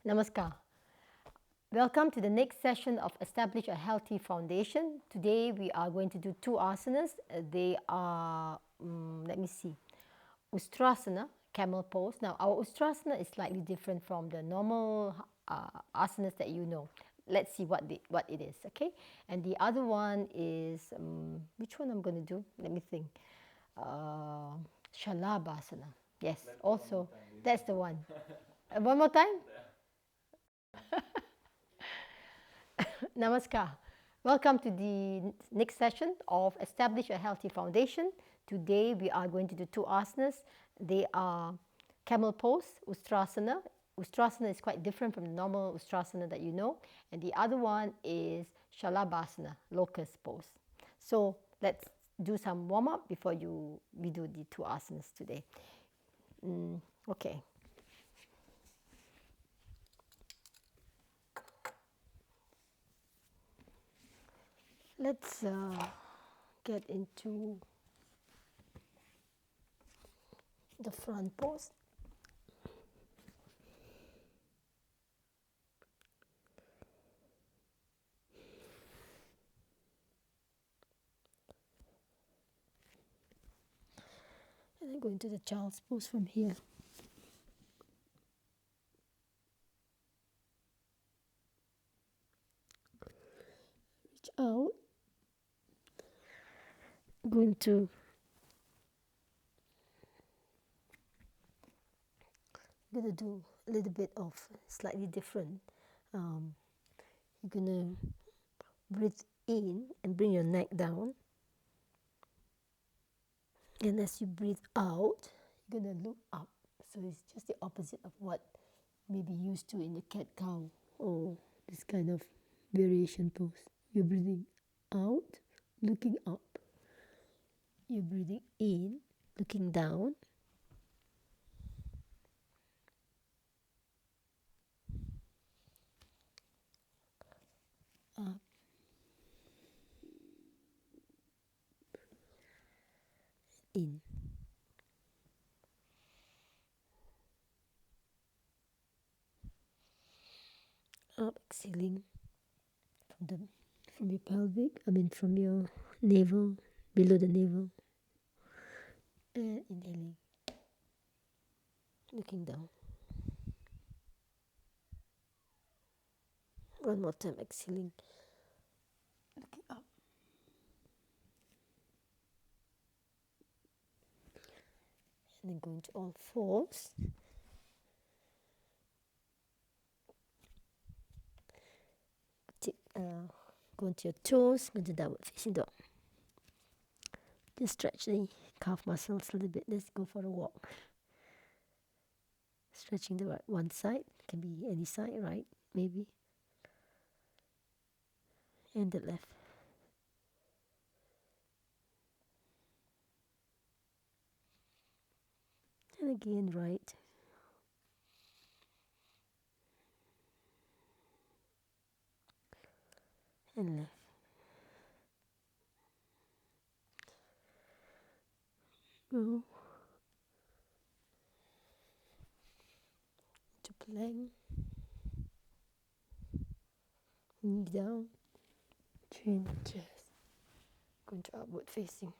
Namaskar. Welcome to the next session of Establish a Healthy Foundation. Today we are going to do two asanas. They are, let me see, Ustrasana, camel pose. Now our Ustrasana is slightly different from the normal asanas that you know. Let's see what it is, okay? And the other one is, which one I'm going to do? Let me think. Shalabhasana. Yes, also, that's the one. One more time? Namaskar. Welcome to the next session of Establish a Healthy Foundation. Today we are going to do two asanas. They are camel pose, Ustrasana. Ustrasana is quite different from the normal Ustrasana that you know. And the other one is Shalabhasana, locust pose. So let's do some warm up before we do the two asanas today. Okay. Let's get into the front pose. And then go into the child's pose from here. Reach out. Going to gonna do a little bit of slightly different. You're gonna breathe in and bring your neck down, and as you breathe out, you're gonna look up. So it's just the opposite of what you may be used to in the cat cow or this kind of variation pose. You're breathing out, looking up. You're breathing in, looking down. Up. In. Up, exhaling from your pelvic, from your navel, below the navel, and inhaling, looking down. One more time, exhaling, looking up. And then going to all fours. Go into your toes, go to downward facing dog. Just stretch the calf muscles a little bit. Let's go for a walk. Stretching the right one side, can be any side, right? Maybe. And the left. And again, right. And left. Go to plank. Knee down. Chin, chest. Going to upward facing.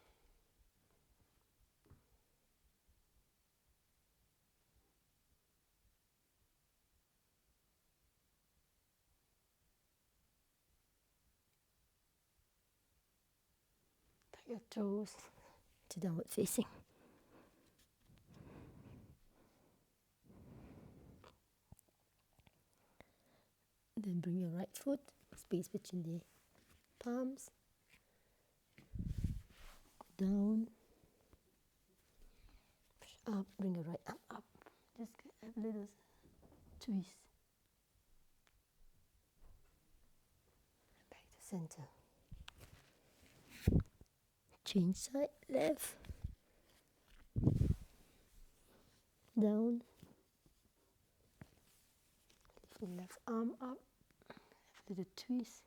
Tuck your toes to downward facing. Then bring your right foot, space between the palms, go down, push up, bring your right arm up. Just have a little twist. Back to center. Change side, left, down. Lift your left arm up, have a little twist.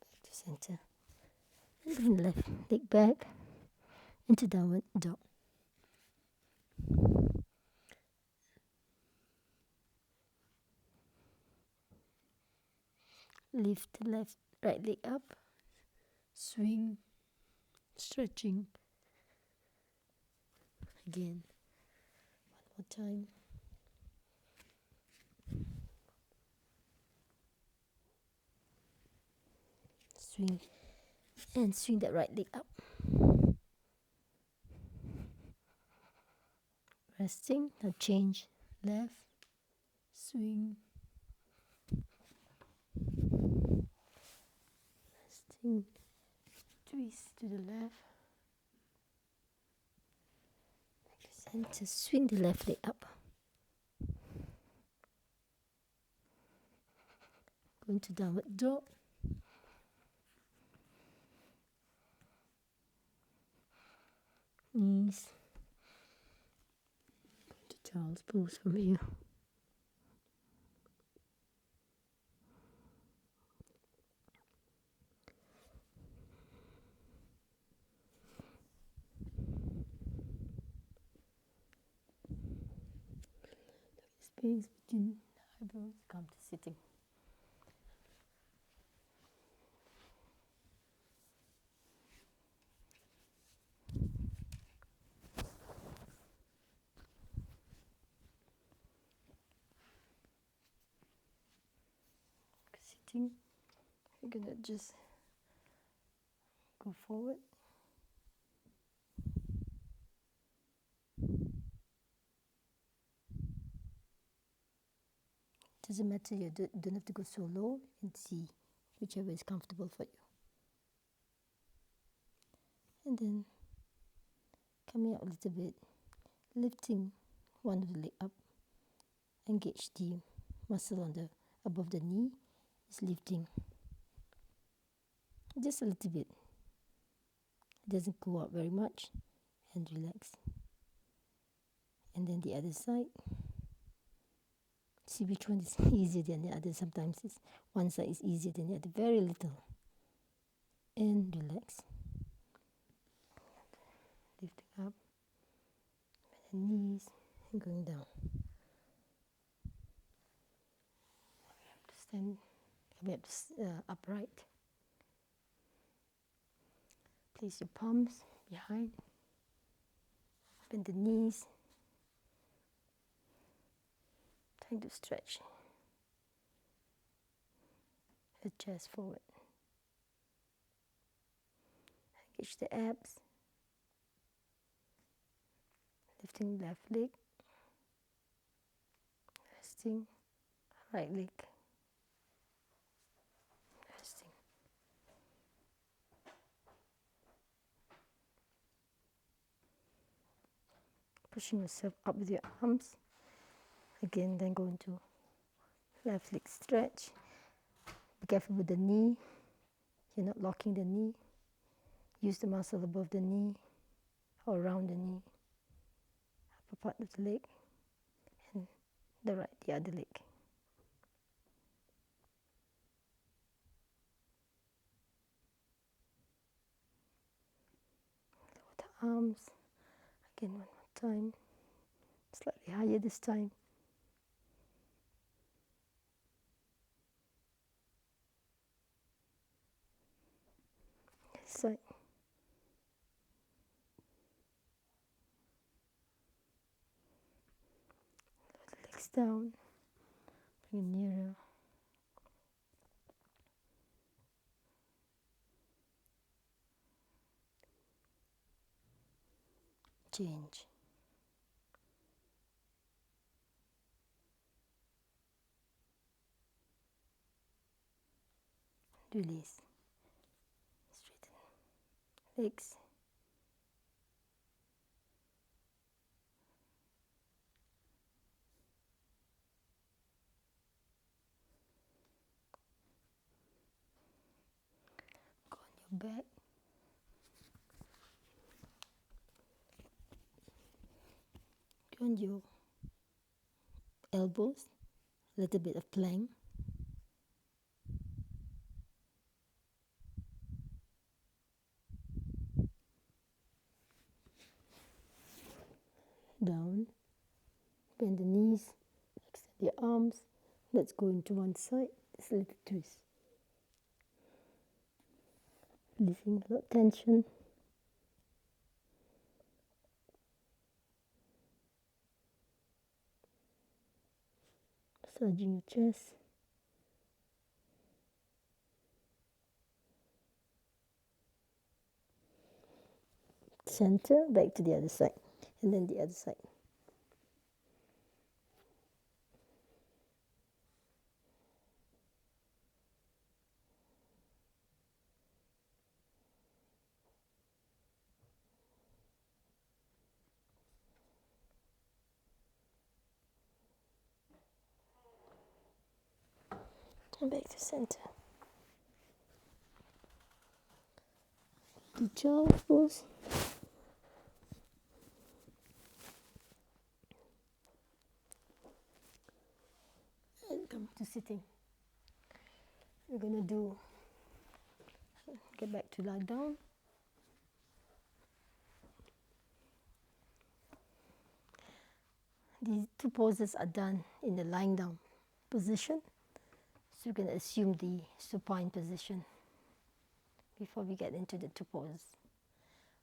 Back to center. And bring the left leg back into downward dog. Lift the right leg up. Swing. Stretching. Again. One more time. Swing. And swing that right leg up. Resting. Now change. Left. Swing. Resting. Twist to the left. And just swing the left leg up. Going to downward dog. Knees. Going to child's pose from here. Space between eyebrows. Come to sitting. Sitting. We're gonna just go forward. Doesn't matter, you don't have to go so low, you can see whichever is comfortable for you. And then coming up a little bit, lifting one of the leg up, engage the muscle on the above the knee, is lifting just a little bit. It doesn't go up very much, and relax. And then the other side. See which one is easier than the other. Sometimes it's one side is easier than the other, very little. And relax. Lifting up, the knees, and going down. We have to stand, we have to upright. Place your palms behind. Bend the knees. Trying to stretch the chest forward. Engage the abs. Lifting left leg. Resting right leg. Resting. Pushing yourself up with your arms. Again, then go into left leg stretch. Be careful with the knee. You're not locking the knee. Use the muscle above the knee or around the knee. Upper part of the leg and the other leg. Lower the arms. Again, one more time. Slightly higher this time. This side. Lower the legs down. Bring it nearer. Change. Release. Straighten legs. Go on your back. Go on your elbows. A little bit of plank. Down. Bend the knees. Extend your arms. Let's go into one side. Just a little twist. releasing a lot of tension. Massaging your chest. Center, back to the other side, and then the other side. And back to center. The child's pose. And come to sitting. We're going to get back to lie down. These two poses are done in the lying down position. So we're going to assume the supine position before we get into the two poses.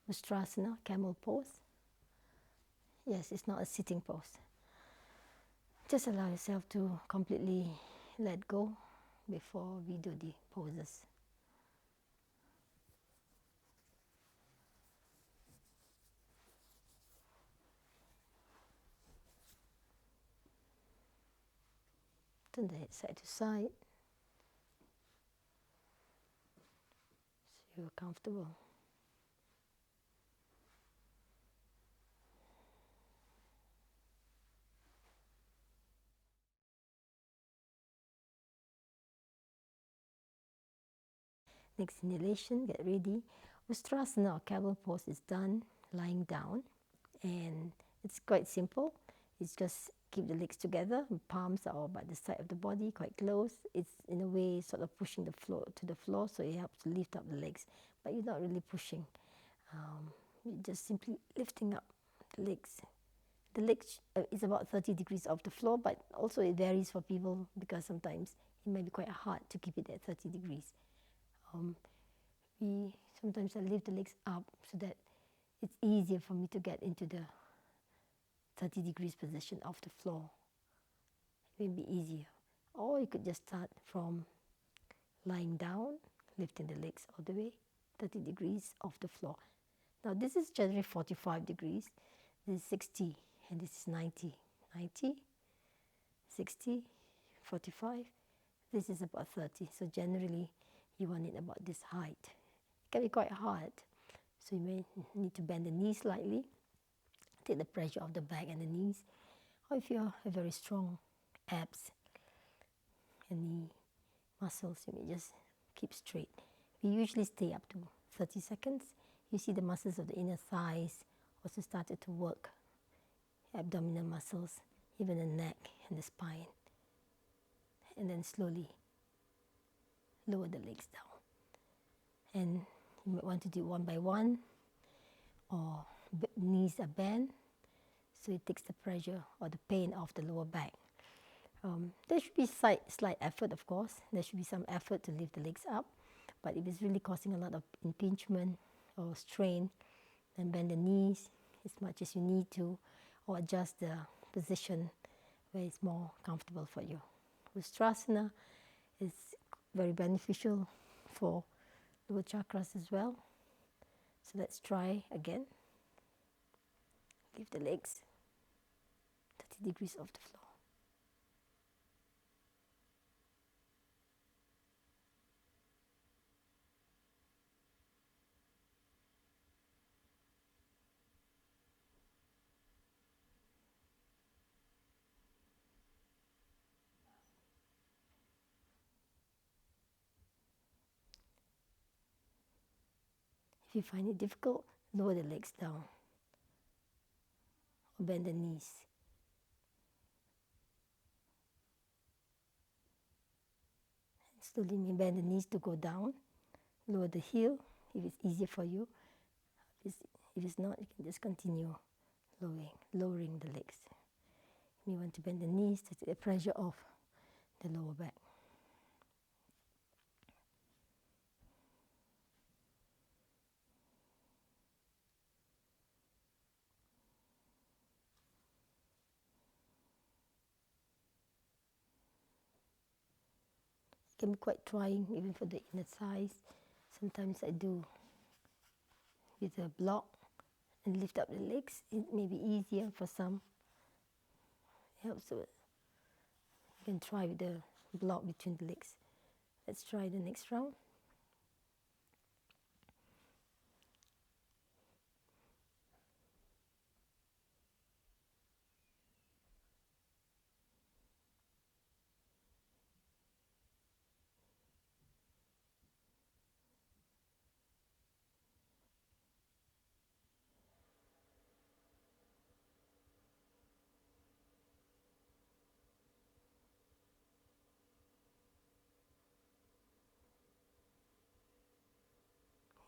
Ustrasana, camel pose. Yes, it's not a sitting pose. Just allow yourself to completely let go before we do the poses. Turn the head side to side. So you're comfortable. Next inhalation, get ready. Ustrasana or camel pose is done lying down, and it's quite simple. It's just keep the legs together, palms are all by the side of the body, quite close. It's in a way sort of pushing the floor to the floor, so it helps to lift up the legs, but you're not really pushing. You're just simply lifting up the legs. The legs is about 30 degrees off the floor, but also it varies for people because sometimes it may be quite hard to keep it at 30 degrees. We sometimes I lift the legs up so that it's easier for me to get into the 30 degrees position off the floor. It will be easier. Or you could just start from lying down, lifting the legs all the way 30 degrees off the floor. Now this is generally 45 degrees, this is 60, and this is 90. 90, 60, 45, this is about 30. So generally you want it about this height. It can be quite hard, so you may need to bend the knees slightly, take the pressure off the back and the knees, or if you have very strong abs and knee muscles, you may just keep straight. We usually stay up to 30 seconds. You see the muscles of the inner thighs also started to work, abdominal muscles, even the neck and the spine. And then slowly lower the legs down. And you might want to do one by one, or knees are bent, so it takes the pressure or the pain off the lower back. There should be slight effort, of course. There should be some effort to lift the legs up, but if it's really causing a lot of impingement or strain, then bend the knees as much as you need to, or adjust the position where it's more comfortable for you. Ustrasana is very beneficial for lower chakras as well. So let's try again. Lift the legs 30 degrees off the floor. If you find it difficult, lower the legs down or bend the knees. Slowly bend the knees to go down. Lower the heel if it's easier for you. If it's not, you can just continue lowering the legs. You want to bend the knees to take the pressure off the lower back. can be quite trying even for the inner thighs. Sometimes I do with a block and lift up the legs. It may be easier for some. It helps. You can try with the block between the legs. Let's try the next round.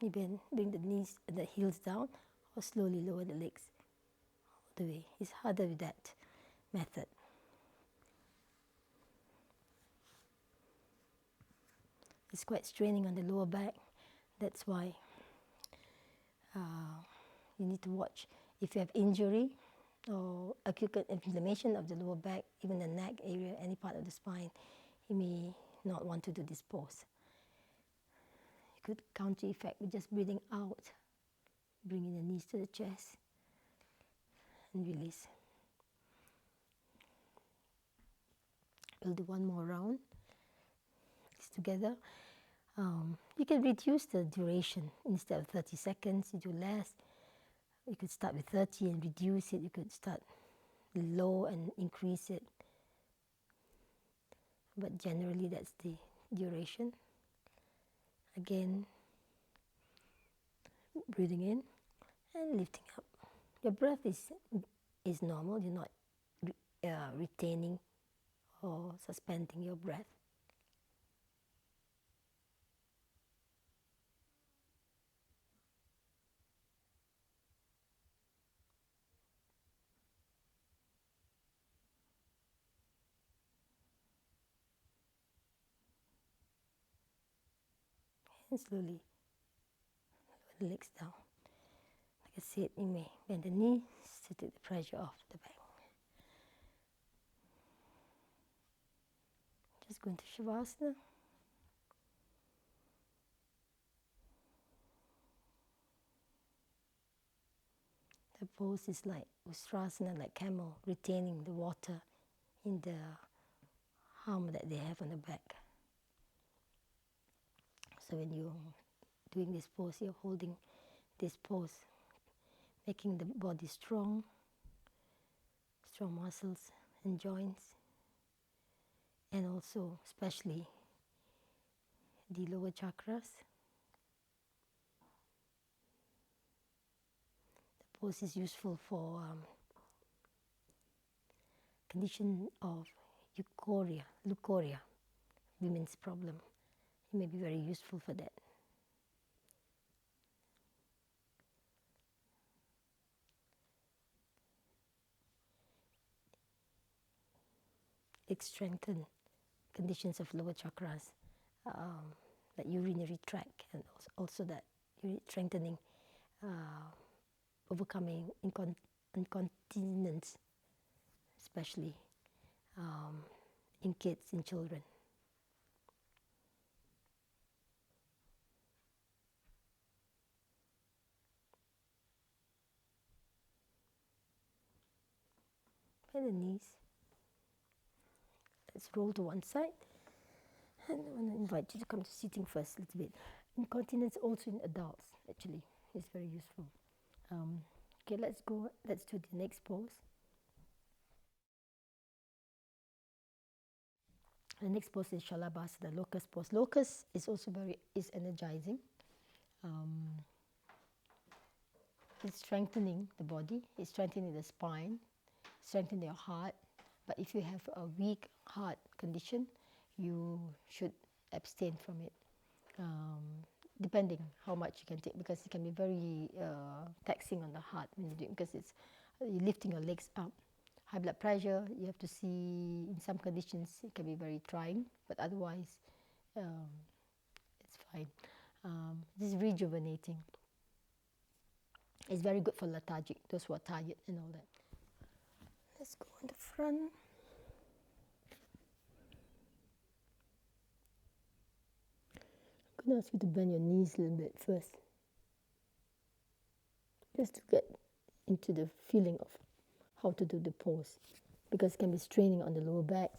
You bring the knees, the heels down, or slowly lower the legs all the way. It's harder with that method. It's quite straining on the lower back. That's why you need to watch. If you have injury or acute inflammation of the lower back, even the neck area, any part of the spine, you may not want to do this pose. You could counter effect with just breathing out, bringing the knees to the chest, and release. We'll do one more round. It's together. You can reduce the duration. Instead of 30 seconds, you do less. You could start with 30 and reduce it. You could start low and increase it. But generally, that's the duration. Again, breathing in and lifting up. Your breath is normal. You're not retaining or suspending your breath. And slowly lower the legs down. Like I said, you may bend the knees to take the pressure off the back. Just go into Shavasana. The pose is like Ustrasana, like camel, retaining the water in the hump that they have on the back. So when you're doing this pose, you're holding this pose, making the body strong, strong muscles and joints, and also especially the lower chakras. The pose is useful for condition of leukorrhea, women's problem. It may be very useful for that. It strengthens conditions of lower chakras, like urinary tract, and also that strengthening, overcoming incontinence, especially in kids and children. Bend the knees. Let's roll to one side. And I want to invite you to come to sitting first a little bit. Incontinence also in adults, actually, is very useful. Okay, let's do the next pose. The next pose is Shalabhasana, locust pose. Locust is also is energizing. It's strengthening the body, it's strengthening the spine, strengthening your heart. But if you have a weak heart condition, you should abstain from it, depending how much you can take, because it can be very taxing on the heart when you do it, because you're lifting your legs up. High blood pressure, you have to see, in some conditions it can be very trying, but otherwise it's fine. This is rejuvenating. It's very good for lethargic, those who are tired and all that. Let's go on the front. I'm going to ask you to bend your knees a little bit first, just to get into the feeling of how to do the pose, because it can be straining on the lower back.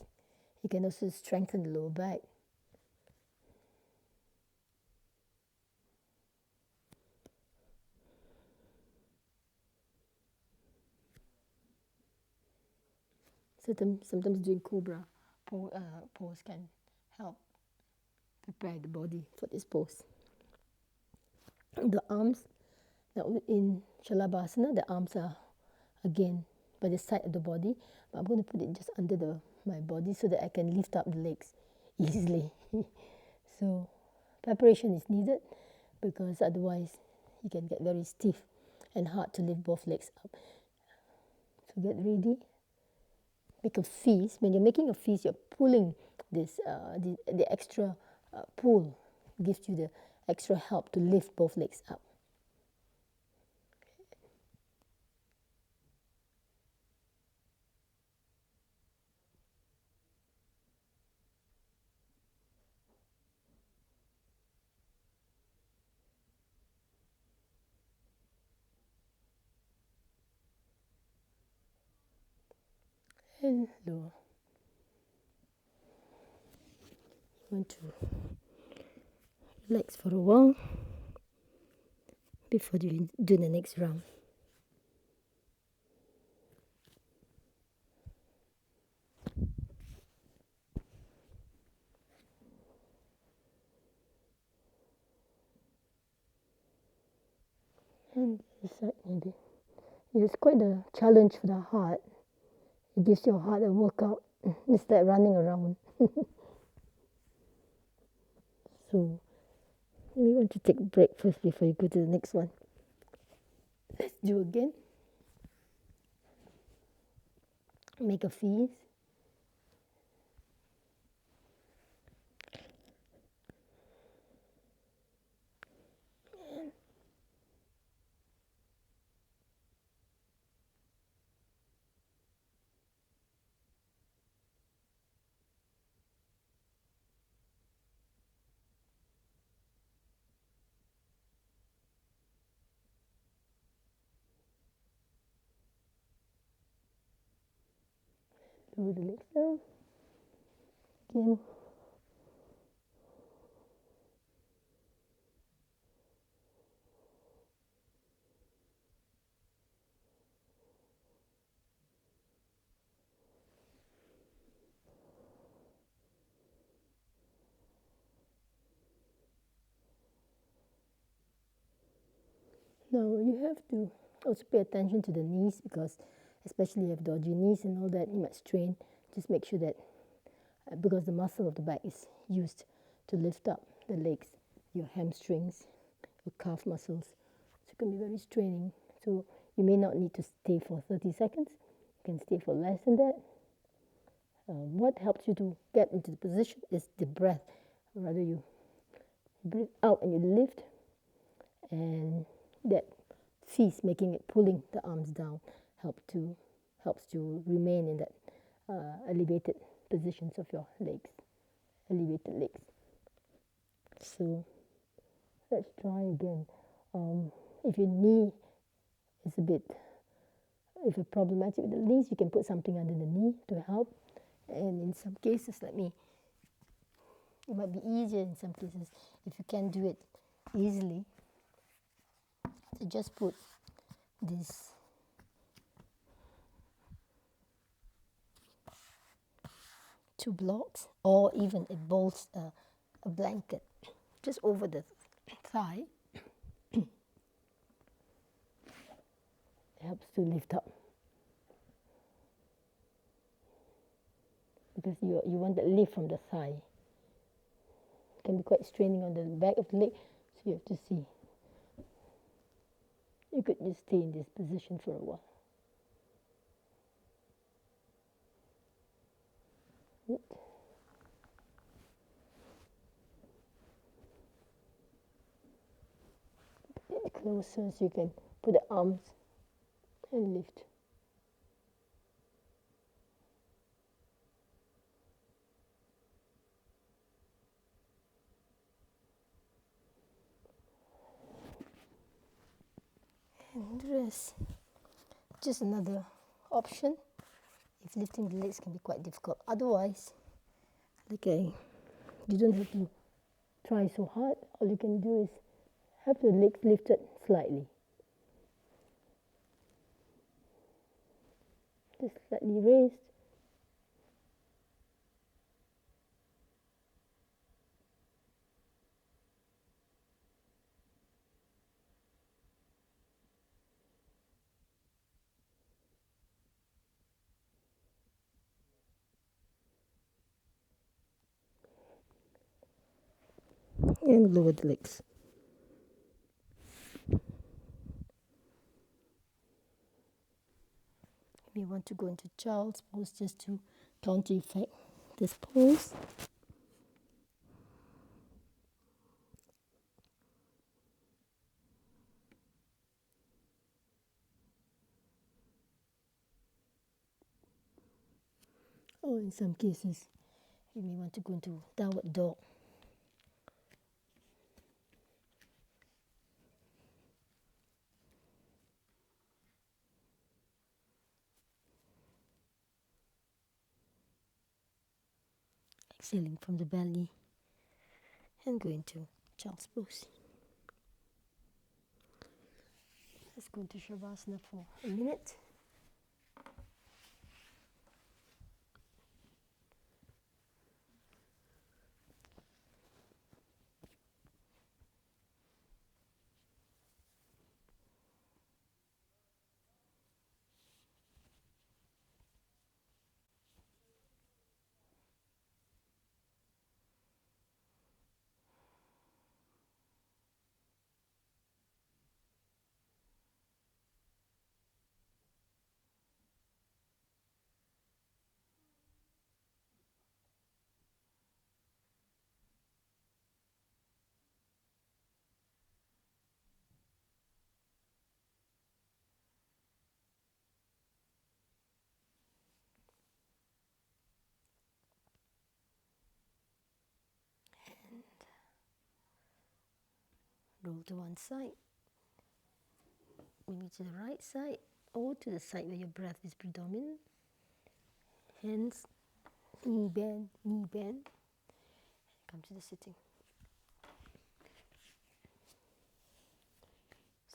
You can also strengthen the lower back. Sometimes doing cobra pose can help prepare the body for this pose. The arms, now in Shalabhasana, the arms are again by the side of the body, but I'm going to put it just under my body so that I can lift up the legs easily. So preparation is needed, because otherwise you can get very stiff and hard to lift both legs up. So get ready. Make a feast. When you're making a feast, you're pulling this, the extra pull gives you the extra help to lift both legs up. And lower. You want to relax for a while before you do the next round. And the other side maybe. It's quite a challenge for the heart. It gives your heart a workout. It's like running around. So you want to take a break first before you go to the next one. Let's do again. Make a feast. Lower the legs down. Again. Now you have to also pay attention to the knees, because especially if you have dodgy knees and all that, you might strain. Just make sure that, because the muscle of the back is used to lift up the legs, your hamstrings, your calf muscles. So it can be very straining. So you may not need to stay for 30 seconds. You can stay for less than that. What helps you to get into the position is the breath. Rather, you breathe out and you lift, and that feast, making it, pulling the arms down, helps to remain in that elevated positions of your legs, elevated legs. So let's try again. If your knee is if you're problematic with the knees, you can put something under the knee to help. And in some cases, it might be easier in some cases, if you can do it easily, to just put this two blocks, or even a blanket just over the thigh. It helps to lift up, because you want the lift from the thigh. It can be quite straining on the back of the leg, so you have to see. You could just stay in this position for a while. Good. Get closer so you can put the arms and lift. And rest. Just another option if lifting the legs can be quite difficult. Otherwise, okay, you don't have to try so hard. All you can do is have the legs lifted slightly. Just slightly raised. And lower the legs. You may want to go into child's pose just to counter effect this pose. Or in some cases, you may want to go into downward dog. Exhaling from the belly and go into child's pose. Let's go into Shavasana for a minute. Roll to one side, maybe to the right side or to the side where your breath is predominant. Hands, knee bend, knee bend. Come to the sitting.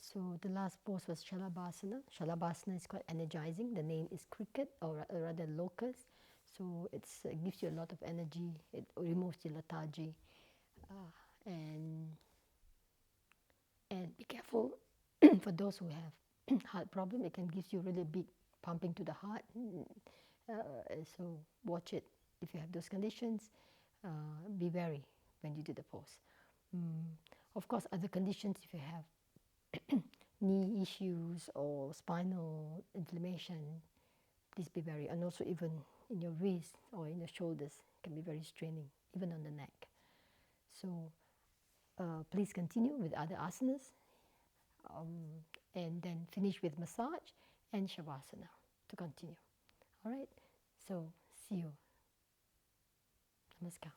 So the last pose was Shalabhasana. Shalabhasana is quite energizing. The name is cricket or rather locust. So it gives you a lot of energy. It removes your lethargy. And be careful for those who have heart problem. It can give you really big pumping to the heart. So watch it if you have those conditions. Be wary when you do the pose. Of course, other conditions if you have knee issues or spinal inflammation, please be wary. And also even in your wrist or in your shoulders can be very straining, even on the neck. So please continue with other asanas and then finish with massage and Shavasana to continue. All right, so see you. Namaskar.